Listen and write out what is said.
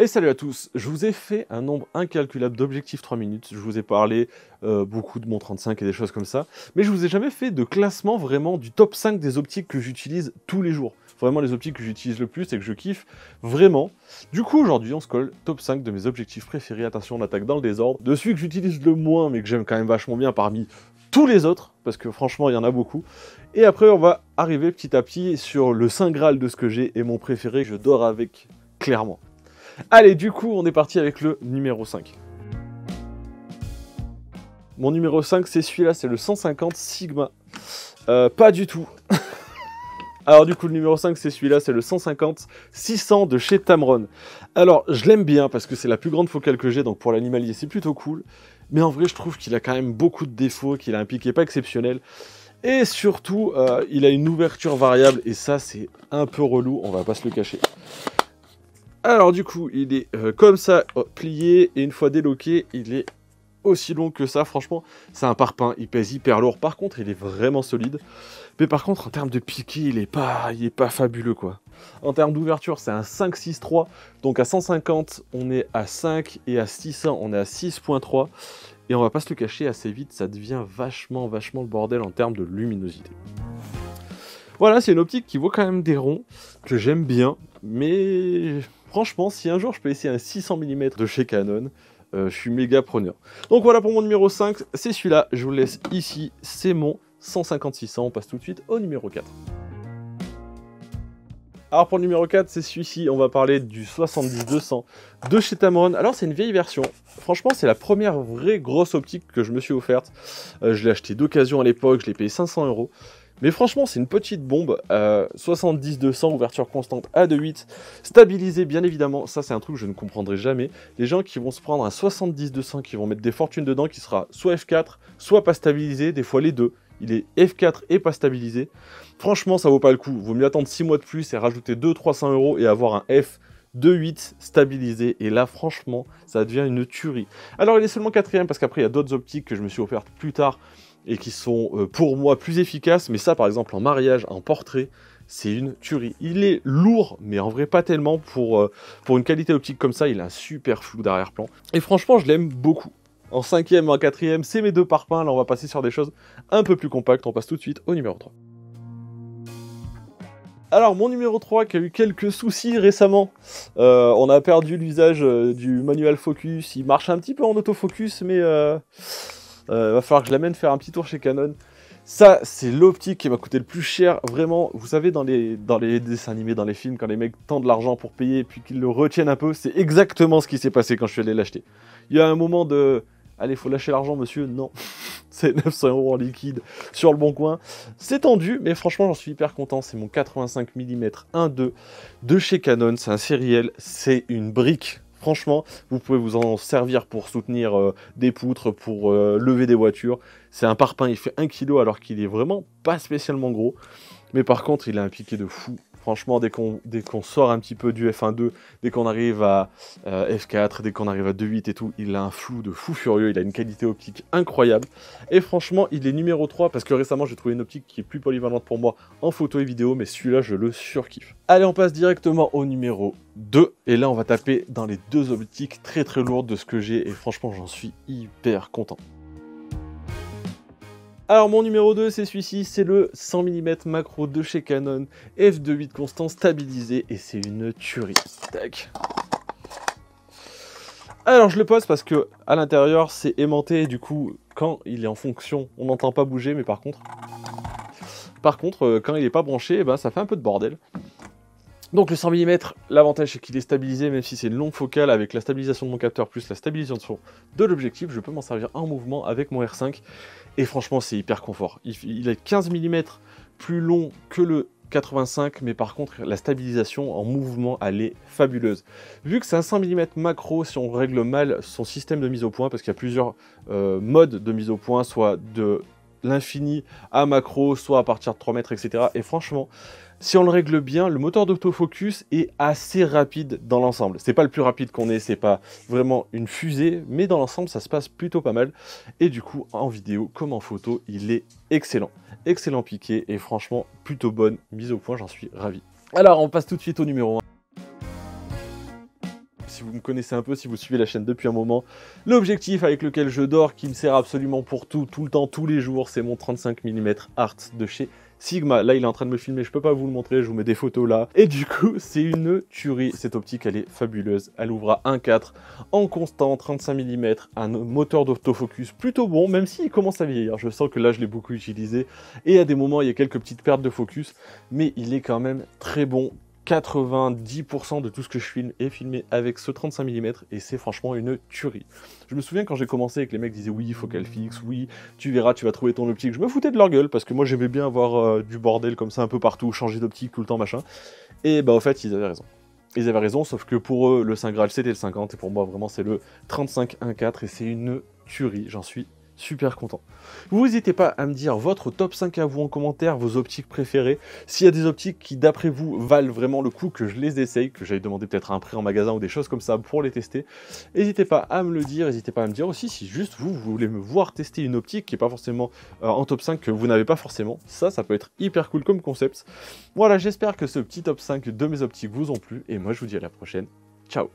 Et salut à tous, je vous ai fait un nombre incalculable d'objectifs 3 minutes, je vous ai parlé beaucoup de mon 35 et des choses comme ça, mais je vous ai jamais fait de classement vraiment du top 5 des optiques que j'utilise tous les jours. Vraiment les optiques que j'utilise le plus et que je kiffe vraiment. Du coup aujourd'hui on se colle top 5 de mes objectifs préférés, attention on attaque dans le désordre, de celui que j'utilise le moins mais que j'aime quand même vachement bien parmi tous les autres, parce que franchement il y en a beaucoup. Et après on va arriver petit à petit sur le saint graal de ce que j'ai et mon préféré, je dors avec clairement. Allez, du coup, on est parti avec le numéro 5. Mon numéro 5, c'est celui-là, c'est le 150 Sigma. Pas du tout. Alors du coup, le numéro 5, c'est celui-là, c'est le 150 600 de chez Tamron. Alors, je l'aime bien parce que c'est la plus grande focale que j'ai, donc pour l'animalier, c'est plutôt cool. Mais en vrai, je trouve qu'il a quand même beaucoup de défauts, qu'il a un piqué pas exceptionnel. Et surtout, il a une ouverture variable, et ça, c'est un peu relou, on va pas se le cacher. Alors du coup, il est comme ça, plié, et une fois déloqué, il est aussi long que ça. Franchement, c'est un parpaing, il pèse hyper lourd. Par contre, il est vraiment solide. Mais par contre, en termes de piqué, il est pas fabuleux, quoi. En termes d'ouverture, c'est un 5,63. Donc à 150, on est à 5, et à 600, on est à 6,3. Et on va pas se le cacher, assez vite, ça devient vachement le bordel en termes de luminosité. Voilà, c'est une optique qui vaut quand même des ronds, que j'aime bien, mais franchement, si un jour je peux essayer un 600 mm de chez Canon, je suis méga preneur. Donc voilà pour mon numéro 5, c'est celui-là, je vous le laisse ici, c'est mon 150-600, on passe tout de suite au numéro 4. Alors pour le numéro 4, c'est celui-ci, on va parler du 70-200 de chez Tamron. Alors c'est une vieille version, franchement c'est la première vraie grosse optique que je me suis offerte. Je l'ai acheté d'occasion à l'époque, je l'ai payé 500 €. Mais franchement, c'est une petite bombe, 70-200, ouverture constante à 2.8, stabilisé bien évidemment, ça c'est un truc que je ne comprendrai jamais. Les gens qui vont se prendre un 70-200, qui vont mettre des fortunes dedans, qui sera soit F4, soit pas stabilisé, des fois les deux. Il est F4 et pas stabilisé. Franchement, ça vaut pas le coup, vaut mieux attendre 6 mois de plus et rajouter 200-300 € et avoir un F 2.8 stabilisé, et là franchement ça devient une tuerie. Alors il est seulement 4ème parce qu'après il y a d'autres optiques que je me suis offertes plus tard et qui sont pour moi plus efficaces, mais ça par exemple en mariage, en portrait, c'est une tuerie. Il est lourd, mais en vrai pas tellement pour une qualité optique comme ça, il a un super flou d'arrière-plan. Et franchement je l'aime beaucoup. En 5ème et en 4ème, c'est mes deux parpaings, là on va passer sur des choses un peu plus compactes, on passe tout de suite au numéro 3. Alors mon numéro 3 qui a eu quelques soucis récemment, on a perdu l'usage du manual focus, il marche un petit peu en autofocus mais va falloir que je l'amène faire un petit tour chez Canon. Ça c'est l'optique qui m'a coûté le plus cher, vraiment, vous savez dans les dessins animés, dans les films, quand les mecs tendent de l'argent pour payer et puis qu'ils le retiennent un peu, c'est exactement ce qui s'est passé quand je suis allé l'acheter. Il y a un moment de... Allez, faut lâcher l'argent, monsieur. Non, c'est 900 € en liquide sur le bon coin. C'est tendu, mais franchement, j'en suis hyper content. C'est mon 85 mm 1.2 de chez Canon. C'est un sériel, c'est une brique. Franchement, vous pouvez vous en servir pour soutenir des poutres, pour lever des voitures. C'est un parpaing, il fait 1 kg alors qu'il est vraiment pas spécialement gros. Mais par contre, il a un piqué de fou. Franchement, dès qu'on sort un petit peu du f1.2, dès qu'on arrive à f4, dès qu'on arrive à 2.8 et tout, il a un flou de fou furieux, il a une qualité optique incroyable. Et franchement, il est numéro 3 parce que récemment, j'ai trouvé une optique qui est plus polyvalente pour moi en photo et vidéo, mais celui-là, je le surkiffe. Allez, on passe directement au numéro 2. Et là, on va taper dans les deux optiques très lourdes de ce que j'ai. Et franchement, j'en suis hyper content. Alors mon numéro 2 c'est celui-ci, c'est le 100 mm macro de chez Canon, f2.8 constant stabilisé, et c'est une tuerie. Tac. Alors je le pose parce que à l'intérieur c'est aimanté, et du coup quand il est en fonction on n'entend pas bouger, mais par contre quand il n'est pas branché, ça fait un peu de bordel. Donc le 100 mm, l'avantage c'est qu'il est stabilisé, même si c'est une longue focale, avec la stabilisation de mon capteur plus la stabilisation de l'objectif, je peux m'en servir en mouvement avec mon R5, et franchement c'est hyper confort. Il est 15 mm plus long que le 85, mais par contre la stabilisation en mouvement elle est fabuleuse. Vu que c'est un 100 mm macro, si on règle mal son système de mise au point, parce qu'il y a plusieurs modes de mise au point, soit de l'infini à macro, soit à partir de 3 mètres, etc. Et franchement, si on le règle bien, le moteur d'autofocus est assez rapide dans l'ensemble. C'est pas le plus rapide qu'on ait, c'est pas vraiment une fusée, mais dans l'ensemble, ça se passe plutôt pas mal. Et du coup, en vidéo comme en photo, il est excellent. Excellent piqué et franchement, plutôt bonne mise au point, j'en suis ravi. Alors, on passe tout de suite au numéro 1. si vous me connaissez un peu, si vous suivez la chaîne depuis un moment, l'objectif avec lequel je dors, qui me sert absolument pour tout le temps, tous les jours, c'est mon 35 mm Art de chez Sigma. Là, il est en train de me filmer, je peux pas vous le montrer, je vous mets des photos là. Et du coup, c'est une tuerie. Cette optique, elle est fabuleuse. Elle ouvre à 1.4 en constant, 35 mm, un moteur d'autofocus plutôt bon, même s'il commence à vieillir. Je sens que là, je l'ai beaucoup utilisé. Et à des moments, il y a quelques petites pertes de focus, mais il est quand même très bon. 90% de tout ce que je filme est filmé avec ce 35 mm et c'est franchement une tuerie. Je me souviens quand j'ai commencé et que les mecs disaient oui, focal fixe, oui, tu verras, tu vas trouver ton optique. Je me foutais de leur gueule parce que moi j'aimais bien avoir du bordel comme ça un peu partout, changer d'optique tout le temps, machin. Et bah au fait, ils avaient raison. Ils avaient raison, sauf que pour eux, le Saint Graal c'était le 50 et pour moi vraiment c'est le 35 1.4 et c'est une tuerie, j'en suis super content. Vous n'hésitez pas à me dire votre top 5 à vous en commentaire, vos optiques préférées. S'il y a des optiques qui d'après vous valent vraiment le coup que je les essaye, que j'aille demander peut-être un prix en magasin ou des choses comme ça pour les tester, n'hésitez pas à me le dire, n'hésitez pas à me dire aussi si juste vous voulez me voir tester une optique qui n'est pas forcément en top 5 que vous n'avez pas forcément. Ça peut être hyper cool comme concept. Voilà, j'espère que ce petit top 5 de mes optiques vous ont plu et moi je vous dis à la prochaine. Ciao.